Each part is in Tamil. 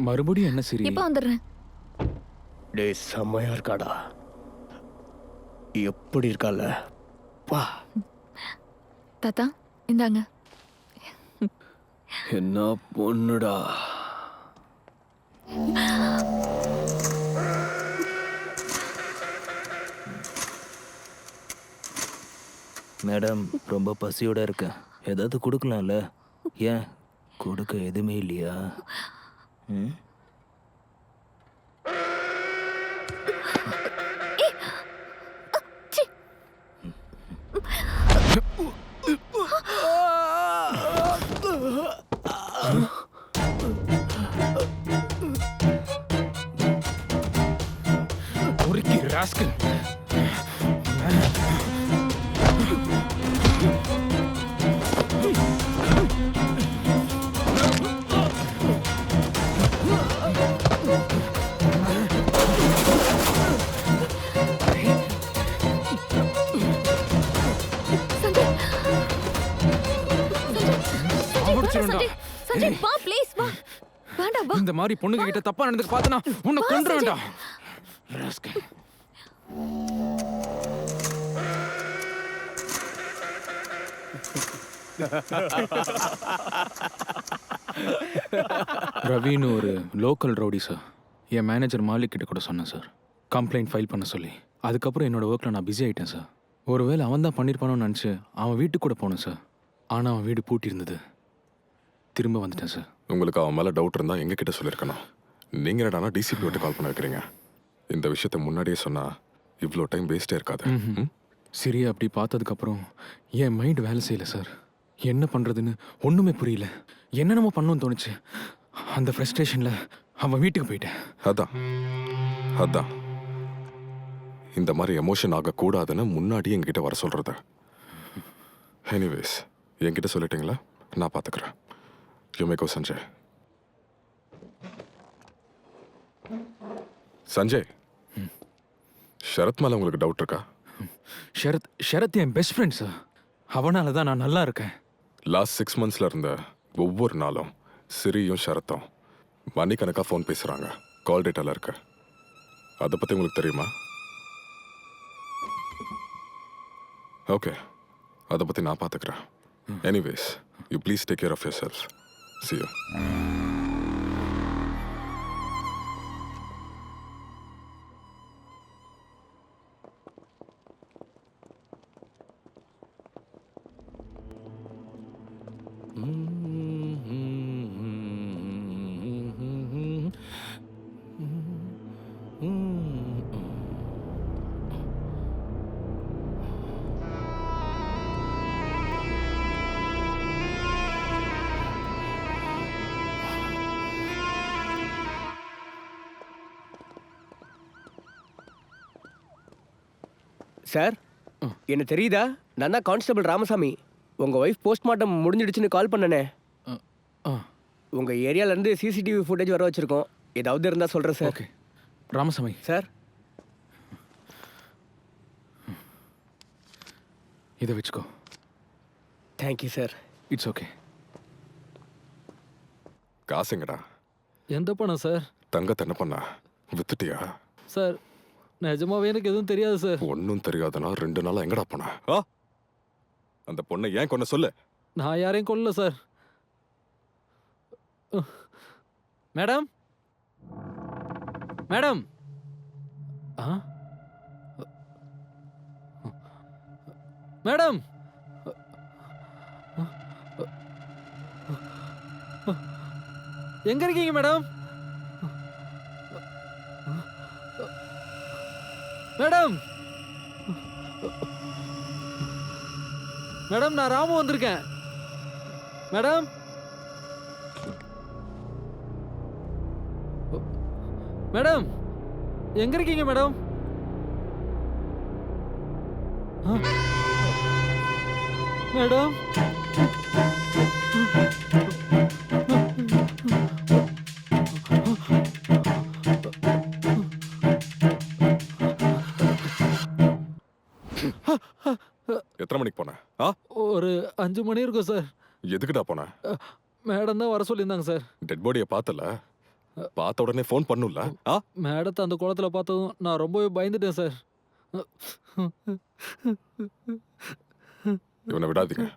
மறுபடியும் என்ன சிரி? இப்ப வந்துடுறேன். டேய் செம்மையா இருக்காடா. எப்படி இருக்கால பா. தாத்தா இந்தாங்க. என்ன பொண்ணுடா. மேடம் ரொம்ப பசியோட இருக்கேன், ஏதாவது கொடுக்கலாம்ல? ஏன் கொடுக்க எதுவுமே இல்லையா? ம் பொறுக்கி ராஸ்கல். சஞ்சய் வா ப்ளீஸ் வா. வேண்டாம் வா. இந்த மாதிரி பொண்ணுங்க கிட்ட தப்பா நடந்துக்க பார்த்தனா உன்னை கொன்றுவேன்டா. ராஸ்கல். ரவின்னு ஒரு லோக்கல் ரவுடி சார். என் மேனேஜர் மாலிக் கிட்ட கூட சொன்னேன் சார், கம்ப்ளைண்ட் ஃபைல் பண்ண சொல்லி. அதுக்கப்புறம் என்னோட ஒர்க்கில் நான் பிஸி ஆகிட்டேன் சார். ஒருவேளை அவன் தான் பண்ணியிருப்பானோன்னு நினச்சி அவன் வீட்டுக்கு கூட போனேன் சார். ஆனால் அவன் வீடு பூட்டி இருந்தது. திரும்ப வந்துட்டேன் சார். உங்களுக்கு அவன் மேலே டவுட் இருந்தால் எங்ககிட்ட சொல்லியிருக்கணும். நீங்கள் என்னடானா டிசிபி விட்டு கால் பண்ண வைக்கிறீங்க. இந்த விஷயத்த முன்னாடியே சொன்னால் இவ்வளோ டைம் வேஸ்ட்டே இருக்காது. சரி, அப்படி பார்த்ததுக்கப்புறம் என் மைண்ட் வேலை செய்யலை சார். என்ன பண்ணுறதுன்னு ஒன்றுமே புரியல. என்னென்னமோ பண்ணணும்னு தோணுச்சு. அந்த ஃப்ரஸ்ட்ரேஷனில் அவன் வீட்டுக்கு போயிட்டேன். அதான் இந்த மாதிரி எமோஷன் ஆகக்கூடாதுன்னு முன்னாடியே எங்ககிட்ட வர சொல்கிறது. எனிவேஸ் என்கிட்ட சொல்லிட்டீங்களா, நான் பார்த்துக்கிறேன். யூ மே கோ சஞ்சய். சஞ்சய், ஷரத் மேலே உங்களுக்கு டவுட் இருக்கா? ஷரத் என் பெஸ்ட் ஃப்ரெண்ட் சார். அவனால தான் நான் நல்லா இருக்கேன். லாஸ்ட் 6 monthsல இருந்த ஒவ்வொரு நாளும் சிரியும் ஷரத்தும் மணிக்கணக்காக ஃபோன் பேசுகிறாங்க. கால் டேட்டாவில் இருக்கு. அதை பற்றி உங்களுக்கு தெரியுமா? ஓகே, அதை பற்றி நான் பார்த்துக்கிறேன். Anyways you please take care of yourself. See you. Sir, என்ன தெரியுதா? நான் தான் கான்ஸ்டபிள் ராமசாமி. உங்கள் ஒய்ஃப் போஸ்ட்மார்ட்டம் முடிஞ்சிடுச்சுன்னு கால் பண்ணனே. உங்கள் ஏரியாவிலேருந்து சிசிடிவி ஃபுட்டேஜ் வர வச்சுருக்கோம். ஏதாவது இருந்தால் சொல்கிறேன் சார். ஓகே ராமசாமி சார், இதை வச்சுக்கோ. Thank you sir. It's okay. காசுங்கடா. எந்த பணம் சார்? தங்கத்தை என்ன பண்ண வித்துட்டியா? சார் நிஜமாவே எனக்கு எதுவும் தெரியாது சார். ஒன்றும் தெரியாதுன்னா 2 நாளா எங்கடா போன? அந்த பொண்ணை ஏன் கொன்ன சொல்லு. நான் யாரையும் கொல்லல சார். மேடம் மேடம் மேடம் எங்க இருக்கீங்க மேடம்? மேடம் மேடம் நான் ராமு வந்திருக்கேன். மேடம் மேடம் எங்க இருக்கீங்க மேடம்? மேடம் எத்தனை மணிக்கு போன? ஒரு 5 மணி இருக்கும் சார். எதுக்குடா போன? மேடம் தான் வர சொல்லியிருந்தாங்க சார். டெட் பாடியை பார்த்தல? பார்த்த உடனே ஃபோன் பண்ணும்ல ஆ மேடத்தை அந்த குளத்துல பார்த்ததும் நான் ரொம்பவே பயந்துட்டேன் சார். இவனை விடாதீங்க.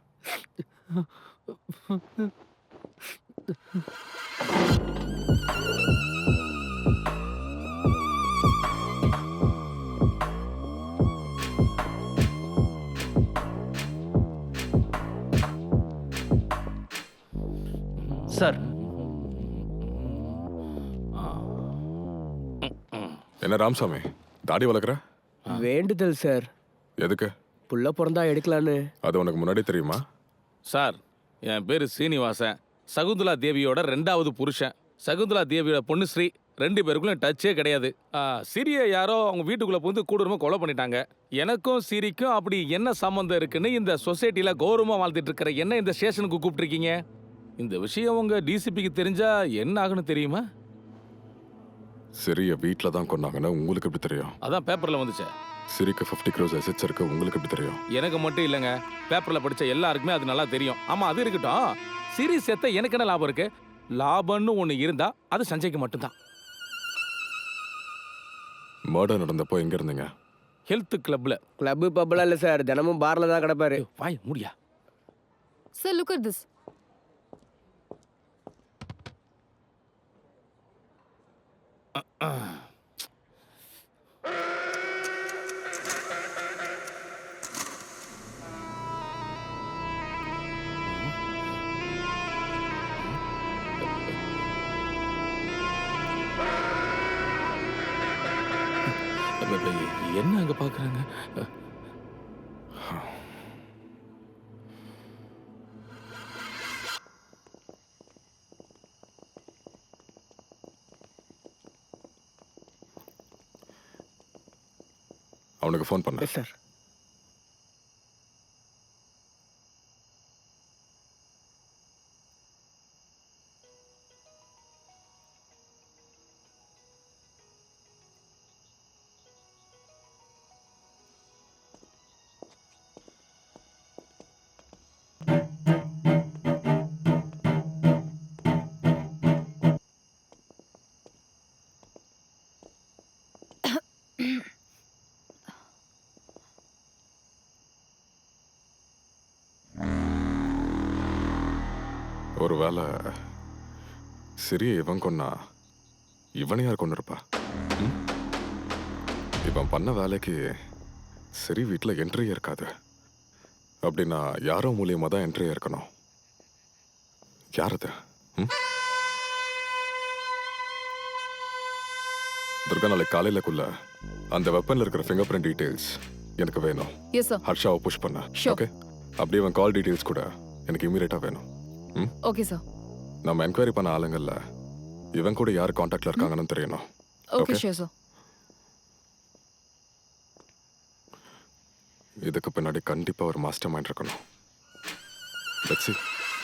சார் என்ன ராமசாமி தாடி வளர்க்குற? வேண்டுதல் சார். எதுக்கு? புள்ள பிறந்தா எடுக்கலான்னு. அது உனக்கு முன்னாடி தெரியுமா? சார், என் பேர் சீனிவாசன். சகுந்தலா தேவியோட 2வது புருஷன். சகுந்தலா தேவியோட பொண்ணு ஸ்ரீ. 2 பேருக்குள்ள டச்சே கிடையாது. சிரியை யாரோ அவங்க வீட்டுக்குள்ள புகுந்து கொடூரமா கொலை பண்ணிட்டாங்க. எனக்கும் சிரிக்கும் அப்படி என்ன சம்மந்தம் இருக்குன்னு இந்த சொசைட்டில கௌரவமா வாழ்ந்துட்டு இருக்கிற என்ன இந்த ஸ்டேஷனுக்கு கூப்பிட்டுருக்கீங்க? இந்த விஷயம் உங்க டிசிபிக்கு தெரிஞ்சா என்ன ஆகுன்னு தெரியுமா? சிறிய வீட்டில் தான் கொண்டாங்கன்னு உங்களுக்கு எப்படி தெரியும்? அதான் பேப்பர்ல வந்துச்சே. சிரிக்கு 50 crores அசெட்ஸ் இருக்கு, உங்களுக்கு எப்படி தெரியும்? எனக்கு மட்டும் இல்லைங்க, பேப்பர்ல படிச்ச எல்லாருக்குமே அது நல்லா தெரியும். ஆமா, அது இருக்கட்டும். சிரி செத்த எனக்கு என்ன லாபம் இருக்கு? லாபம்னு ஒண்ணு இருந்தா அது சஞ்சய்க்கு மட்டும்தான். மர்டர் நடந்தப்போ எங்க இருந்தீங்க? ஹெல்த் கிளப்ல. கிளப்பு பப்லாம் இல்லை சார், தினமும் பார்ல தான் கிடப்பாரு. வாய் முடியா. Sir, look at this. என்ன அங்க பாக்குறாங்க? அவனுக்கு ஃபோன் பண்ண. Yes sir. ஒருவேளை சிறிய இவன் கொன்னா இவனை யார் கொண்டு இருப்பா? இவன் பண்ண வேலைக்கு சரி வீட்டில் என்ட்ரியே இருக்காது. அப்படின்னா யாரோ மூலியமாக தான் என்ட்ரியே இருக்கணும். யார் அது? துர்கா, நாளைக்கு காலையிலக்குள்ள அந்த வெப்பனில் இருக்கிற ஃபிங்கர் பிரிண்ட் டீட்டெயில்ஸ் எனக்கு வேணும். Yes, sir. ஹர்ஷாவை புஷ் பண்ண. Sure. ஓகே, அப்படியே அவன் கால் டீட்டெயில்ஸ் கூட எனக்கு இமீடியட்டாக வேணும். Okay, sir. நம்ம என்கொயரி பண்ண ஆளுங்கள்ல இவன் கூட யார் காண்டாக்ட்ல இருக்காங்கன்னு தெரியணும். Okay, sure, sir. இதுக்கு பின்னாடி கண்டிப்பா ஒரு மாஸ்டர் மைண்ட் இருக்கணும். Let's see.